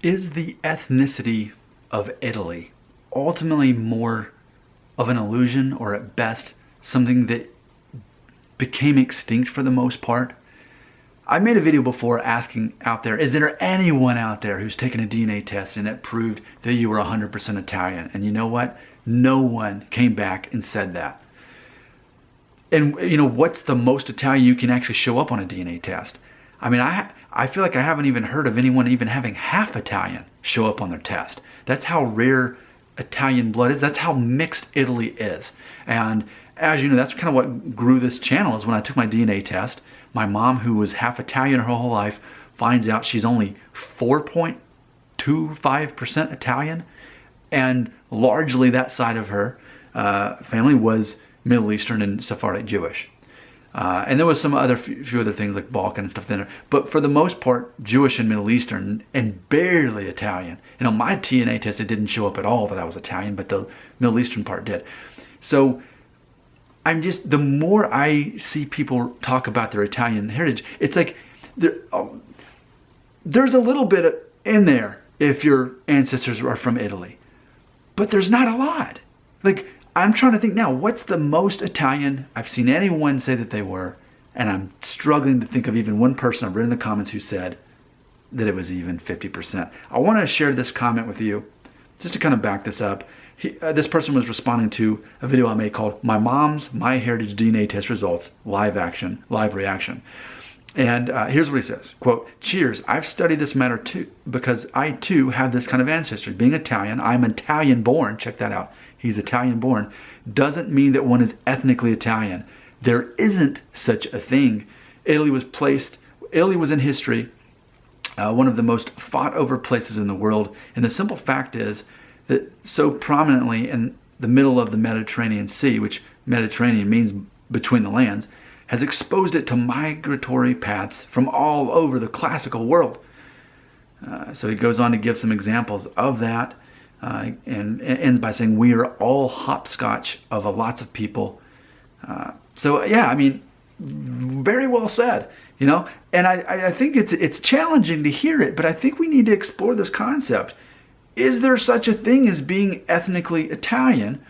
Is the ethnicity of Italy ultimately more of an illusion, or at best something that became extinct for the most part? I made a video before asking out there, is there anyone out there who's taken a DNA test and it proved that you were 100% Italian? And you know what? No one came back and said that. And you know, what's the most Italian you can actually show up on a DNA test? I mean, I feel like I haven't even heard of anyone even having half Italian show up on their test. That's how rare Italian blood is. That's how mixed Italy is. And as you know, that's kind of what grew this channel, is when I took my DNA test. My mom, who was half Italian her whole life, finds out she's only 4.25% Italian. And largely that side of her family was Middle Eastern and Sephardic Jewish. And there was some other few other things like Balkan and stuff in there. But for the most part, Jewish and Middle Eastern, and barely Italian. You know, my DNA test, it didn't show up at all that I was Italian, but the Middle Eastern part did. So I'm just, the more I see people talk about their Italian heritage, it's like there's a little bit in there if your ancestors are from Italy. But there's not a lot. Like, I'm trying to think now, what's the most Italian I've seen anyone say that they were, and I'm struggling to think of even one person I've read in the comments who said that it was even 50%. I want to share this comment with you just to kind of back this up. This person was responding to a video I made called "My Mom's MyHeritage DNA Test Results Live Reaction." And here's what he says, quote, "Cheers, I've studied this matter too, because I too have this kind of ancestry. Being Italian, I'm Italian born," check that out, he's Italian born, "doesn't mean that one is ethnically Italian. There isn't such a thing. Italy was in history one of the most fought over places in the world. And the simple fact is that so prominently in the middle of the Mediterranean Sea, which Mediterranean means between the lands, has exposed it to migratory paths from all over the classical world." So he goes on to give some examples of that, and ends by saying, "We are all hopscotch of lots of people." So yeah, I mean, very well said, you know. And I think it's challenging to hear it, but I think we need to explore this concept. Is there such a thing as being ethnically Italian?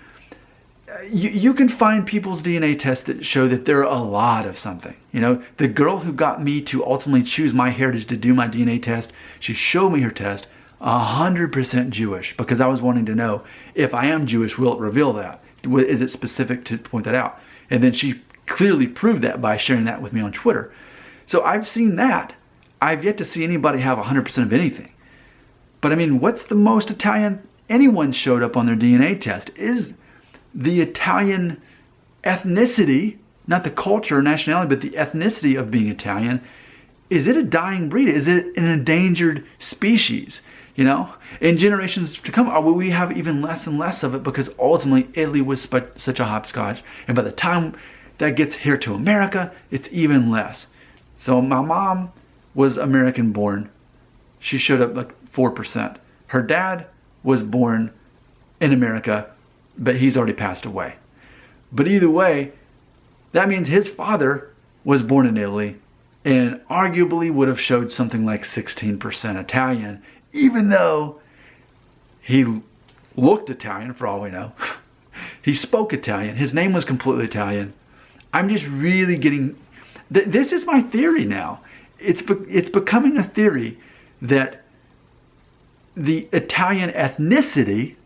You can find people's DNA tests that show that they're a lot of something. You know, the girl who got me to ultimately choose MyHeritage to do my DNA test, she showed me her test, 100% Jewish, because I was wanting to know, if I am Jewish, will it reveal that? Is it specific to point that out? And then she clearly proved that by sharing that with me on Twitter. So I've seen that. I've yet to see anybody have 100% of anything. But I mean, what's the most Italian anyone showed up on their DNA test? Is the Italian ethnicity, not the culture or nationality, but the ethnicity of being Italian, is it a dying breed? Is it an endangered species? You know, in generations to come, will we have even less and less of it, because ultimately Italy was such a hopscotch, and by the time that gets here to America, it's even less. So my mom was American born. She showed up like 4%. Her dad was born in America, but he's already passed away. But either way, that means his father was born in Italy and arguably would have showed something like 16% Italian, even though he looked Italian for all we know. He spoke Italian. His name was completely Italian. I'm just really getting, this is my theory now. It's becoming a theory that the Italian ethnicity,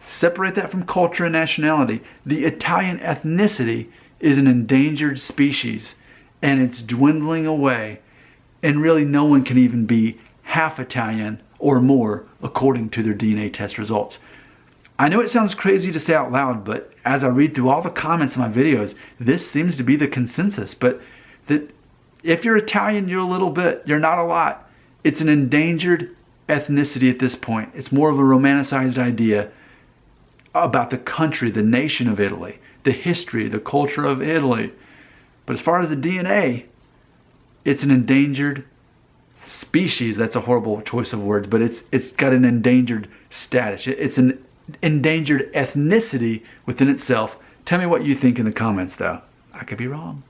separate that from culture and nationality, the Italian ethnicity is an endangered species, and it's dwindling away, and really no one can even be half Italian or more according to their DNA test results. I know it sounds crazy to say out loud, but as I read through all the comments in my videos, this seems to be the consensus. But that if you're Italian, you're a little bit, you're not a lot. It's an endangered ethnicity at this point. It's more of a romanticized idea about the country, the nation of Italy, the history, the culture of Italy. But as far as the DNA, it's an endangered species. That's a horrible choice of words, but it's got an endangered status. It's an endangered ethnicity within itself. Tell me what you think in the comments, though. I could be wrong.